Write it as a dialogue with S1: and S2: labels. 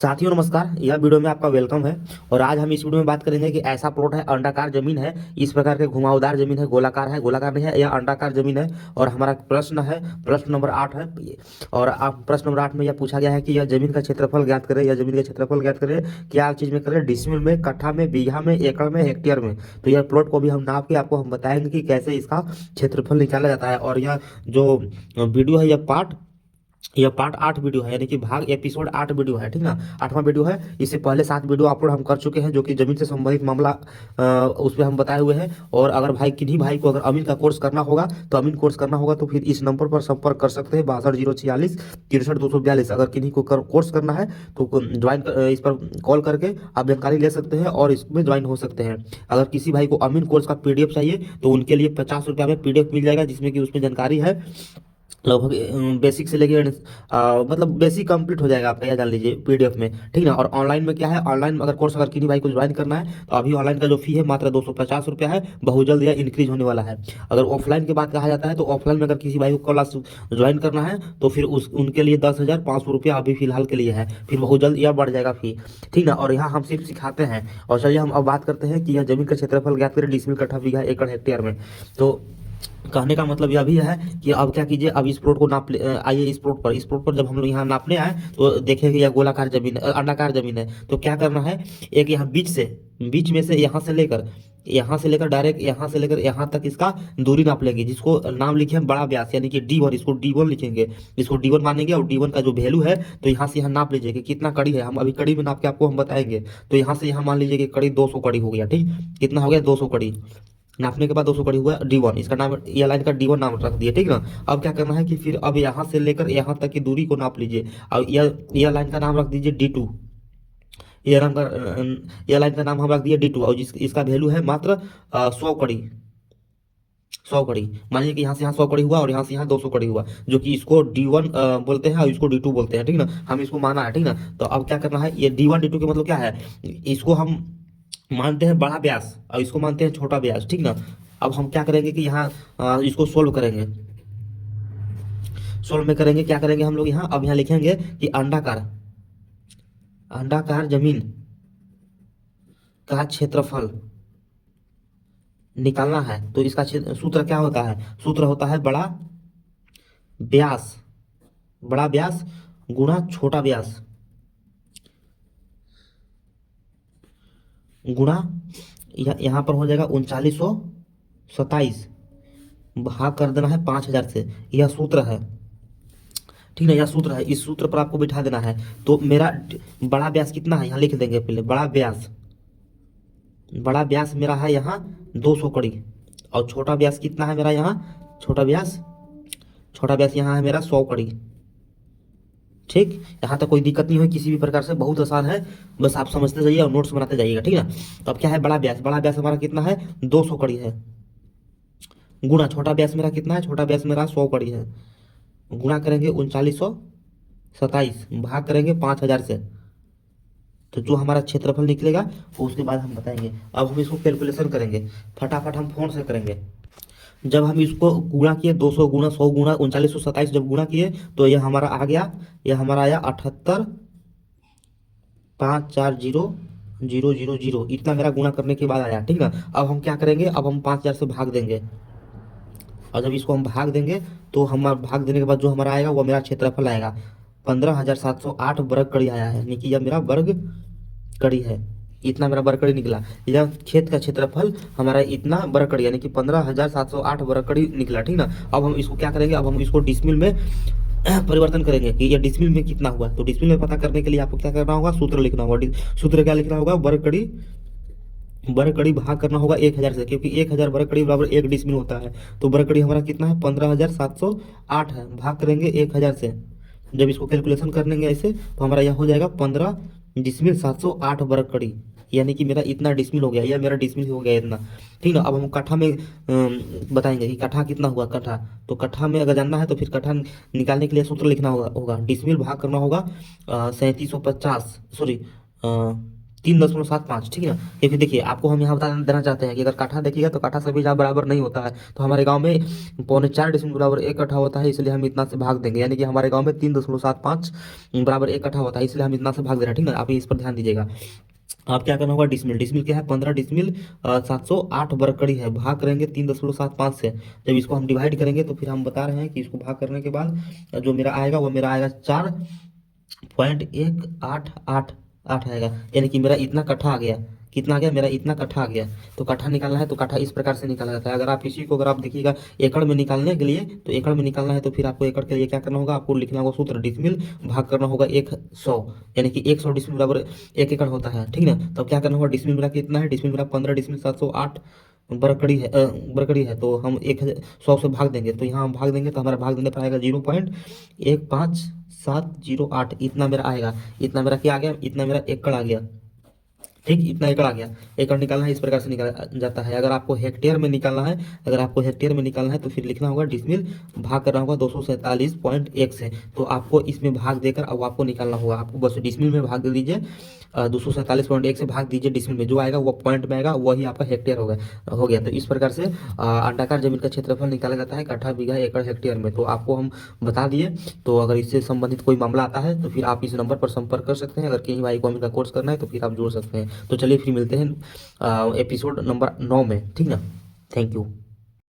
S1: साथियों नमस्कार। यह वीडियो में आपका वेलकम है। और आज हम इस वीडियो में बात करेंगे कि ऐसा प्लॉट है, अंडाकार जमीन है, इस प्रकार के घुमावदार जमीन है, गोलाकार नहीं है, यह अंडाकार जमीन है। और हमारा प्रश्न है, प्रश्न नंबर 8 है। और आप प्रश्न नंबर 8 में यह पूछा गया है कि यह जमीन का क्षेत्रफल ज्ञात करें। यह जमीन का क्षेत्रफल ज्ञात करें क्या चीज में करें? डिसमिल में, कट्ठा में, बीघा में, एकड़ में, हेक्टेयर में। तो यह प्लॉट को भी हम नाप के आपको हम बताएंगे कि कैसे इसका क्षेत्रफल निकाला जाता है। और यह जो वीडियो है, यह पार्ट 8 वीडियो है, यानी कि भाग एपिसोड 8 वीडियो है, ठीक ना। 8वां वीडियो है। इससे पहले 7 वीडियो अपलोड हम कर चुके हैं जो कि जमीन से संबंधित मामला उस पर हम बताए हुए हैं। और अगर भाई किन्हीं भाई को अगर अमीन का कोर्स करना होगा तो अमीन कोर्स करना होगा तो फिर इस नंबर पर संपर्क कर सकते हैं, 62 046 63 242। अगर किन्हीं को कोर्स करना है तो ज्वाइन इस पर कॉल करके आप जानकारी ले सकते हैं और इसमें ज्वाइन हो सकते हैं। अगर किसी भाई को अमीन कोर्स का पीडीएफ चाहिए तो उनके लिए 50 रुपया में पीडीएफ मिल जाएगा, जिसमें कि उसमें जानकारी है लगभग बेसिक से लेके मतलब बेसिक कंप्लीट हो जाएगा आपका, यह जान लीजिए पीडीएफ में, ठीक ना। और ऑनलाइन में क्या है, ऑनलाइन अगर कोर्स अगर किसी भाई को ज्वाइन करना है तो अभी ऑनलाइन का जो फी है मात्र 250 रुपया है। बहुत जल्द यह इंक्रीज होने वाला है। अगर ऑफलाइन की बात कहा जाता है तो ऑफलाइन में अगर किसी भाई को क्लास ज्वाइन करना है तो फिर उस उनके लिए 10,500 रुपया अभी फिलहाल के लिए है। फिर बहुत जल्द यह बढ़ जाएगा फी, ठीक ना। और यहाँ हम सिर्फ सिखाते हैं। और चलिए हम अब बात करते हैं कि यह जमीन का क्षेत्रफल ज्ञात करें डिसमिल, कट्ठा, बीघा, एकड़, हेक्टेयर में। तो कहने का मतलब यह भी है कि अब क्या कीजिए, अब इस प्लॉट को आइए इस प्लॉट पर जब हम लोग यहाँ नापने आए तो देखें कि यह गोलाकार जमीन अंडाकार जमीन है। तो क्या करना है, एक यहाँ बीच में से यहाँ से लेकर डायरेक्ट यहाँ से लेकर यहाँ तक इसका दूरी नाप लेंगे, जिसको नाम लिखे हम बड़ा व्यास, यानी कि D1। इसको D1 लिखेंगे, इसको D1 मानेंगे। और D1 का जो वैल्यू है तो यहाँ से यहाँ नाप लीजिए कि कितना कड़ी है। हम अभी कड़ी में नाप के आपको हम बताएंगे। तो यहाँ से यहाँ मान लीजिए कि कड़ी 200 कड़ी हो गया, ठीक। कितना हो गया? 200 कड़ी। नापने के बाद 200 कड़ी हुआ D1, इसका नाम, ये लाइन का D1 नाम रख दिया, ठीक ना। अब क्या करना है कि फिर अब यहाँ से लेकर यहाँ तक की दूरी को नाप लीजिए। अब यह लाइन का नाम रख दीजिए D2। यह लाइन का नाम हम रख दिए D2। और इसका वैल्यू है मात्र 100 कड़ी। 100 कड़ी मान लीजिए कि यहाँ से यहाँ 100 कड़ी हुआ और यहाँ से यहाँ 200 कड़ी हुआ, जो कि इसको D1 बोलते हैं और इसको D2 बोलते हैं, ठीक ना। हम इसको माना है, ठीक ना। तो अब क्या करना है, ये D1 D2 के मतलब क्या है, इसको हम मानते हैं बड़ा व्यास और इसको मानते हैं छोटा व्यास, ठीक ना। अब हम क्या करेंगे कि यहाँ इसको सोल्व करेंगे। सोल्व में करेंगे, क्या करेंगे हम लोग यहाँ, अब यहाँ लिखेंगे कि अंडाकार अंडाकार जमीन का क्षेत्रफल निकालना है। तो इसका सूत्र क्या होता है? सूत्र होता है व्यास बड़ा व्यास गुणा छोटा व्यास गुणा यहाँ पर हो जाएगा 3927, भाग कर देना है 5000 से। यह सूत्र है, ठीक है, यह सूत्र है। इस सूत्र पर आपको बिठा देना है। तो मेरा बड़ा व्यास कितना है यहाँ लिख देंगे पहले। बड़ा व्यास मेरा है यहाँ 200 कड़ी। और छोटा व्यास कितना है मेरा यहाँ? छोटा व्यास यहाँ है मेरा 100 कड़ी, ठीक। यहाँ तक कोई दिक्कत नहीं हुई किसी भी प्रकार से, बहुत आसान है। बस आप समझते जाइए और नोट्स बनाते जाइएगा, ठीक ना। तो अब क्या है, बड़ा व्यास हमारा कितना है? 200 कड़ी है। गुणा छोटा व्यास मेरा कितना है? छोटा व्यास मेरा 100 कड़ी है। गुणा करेंगे 3927, भाग करेंगे 5000 से। तो जो हमारा क्षेत्रफल निकलेगा वो उसके बाद हम बताएंगे। अब हम इसको कैलकुलेशन करेंगे, फटाफट हम फोन से करेंगे। जब हम इसको गुणा किए, 200 गुणा 100 गुणा 3927 जब गुणा किए तो यह हमारा आ गया, यह हमारा आया 78,540,000। इतना मेरा गुणा करने के बाद आया, ठीक ना। अब हम क्या करेंगे, अब हम 5000 से भाग देंगे। और जब इसको हम भाग देंगे तो हम भाग देने के बाद जो हमारा आएगा वो मेरा क्षेत्रफल आएगा 15,708 वर्ग कड़ी आया है, यानी कि यह मेरा वर्ग कड़ी है। इतना मेरा वर्ग कड़ी निकला। यह खेत का क्षेत्रफल हमारा इतना वर्ग कड़ी, यानी कि 15,708 वर्ग कड़ी निकला, ठीक ना। अब हम इसको क्या करेंगे, अब हम इसको डिसमिल में परिवर्तन करेंगे कि यह डिसमिल में कितना हुआ। तो डिसमिल में पता करने के लिए आपको क्या करना होगा, सूत्र लिखना होगा। सूत्र क्या लिखना होगा, वर्ग कड़ी भाग करना होगा 1000 से, क्योंकि 1000 वर्ग कड़ी बराबर 1 डिसमिल होता है। तो वर्ग कड़ी हमारा कितना है? 15,708 है। भाग करेंगे 1000 से। जब इसको कैलकुलेशन करेंगे ऐसे तो हमारा यह हो जाएगा 15 डिसमिल 708 वर्ग कड़ी, यानी कि मेरा इतना डिसमिल हो गया, यह मेरा डिसमिल हो गया इतना, ठीक ना। अब हम कट्ठा में बताएंगे कि कट्ठा कितना हुआ कट्ठा। तो कट्ठा में अगर जानना है तो फिर कट्ठा निकालने के लिए सूत्र लिखना होगा डिसमिल भाग करना होगा 3750, सॉरी 3.75, ठीक है ना। क्योंकि देखिए आपको हम यहाँ बता देना चाहते हैं कि अगर काठा देखिएगा तो काठा सभी जगह बराबर नहीं होता है। तो हमारे गांव में 4.25 बराबर 1 कट्ठा होता है, इसलिए हम इतना से भाग देंगे। यानी कि हमारे गांव में 3.75 बराबर 1 कट्ठा होता है, इसलिए हम इतना से भाग दे रहे हैं, ठीक है ना। आप इस पर ध्यान दीजिएगा। आप क्या करना होगा, डिसमिल, डिसमिल क्या है, 15 डिसमिल 708 वर्ग कड़ी है। भाग करेंगे 3.75 से। जब इसको हम डिवाइड करेंगे तो फिर हम बता रहे हैं कि इसको भाग करने के बाद जो मेरा आएगा वो मेरा आएगा 4.1888 आएगा। यानी कि मेरा इतना कट्ठा आ गया। कितना आ गया, मेरा इतना कट्ठा आ गया। तो कट्ठा निकालना है तो कट्ठा इस प्रकार से निकाला जाता है। अगर आप इसी को अगर आप देखिएगा एकड़ में निकालने के लिए, तो एकड़ में निकालना है तो फिर आपको एकड़ के लिए क्या करना होगा, आपको लिखना होगा सूत्र, डिसमिल भाग करना होगा 100। यानी कि 100 डिसमिल बराबर 1 एकड़ होता है, ठीक है ना। तो क्या करना होगा, डिसमिल मेरा कितना है, डिसमिल मेरा 15 डिसमिल 708 बरकड़ी है। तो हम 100 से भाग देंगे, तो यहाँ हम भाग देंगे तो हमारा भाग देने पर आएगा 0.15708, इतना मेरा आएगा। इतना मेरा क्या आ गया, इतना मेरा एकड़ आ गया। ठीक, इतना एकड़ आ गया। एकड़ निकालना है इस प्रकार से निकाला जाता है। अगर आपको हेक्टेयर में निकालना है, अगर आपको हेक्टेयर में निकालना है तो फिर लिखना होगा डिसमिल भाग करना होगा 247.1 से। तो आपको इसमें भाग देकर अब आपको निकालना होगा। आपको बस डिसमिल में भाग दे दीजिए, 247.1 से भाग दीजिए डिसमिल में, जो आएगा वो पॉइंट में आएगा, वही आपका हेक्टेयर हो गया। तो इस प्रकार से अंडाकार जमीन का क्षेत्रफल निकाला जाता है कट्ठा, बीघा, एकड़, हेक्टेयर में। तो आपको हम बता दिए। तो अगर इससे संबंधित कोई मामला आता है तो फिर आप इस नंबर पर संपर्क कर सकते हैं। अगर कहीं भाई को का कोर्स करना है तो फिर आप जुड़ सकते हैं। तो चलिए फिर मिलते हैं एपिसोड नंबर 9 में, ठीक ना। Thank you.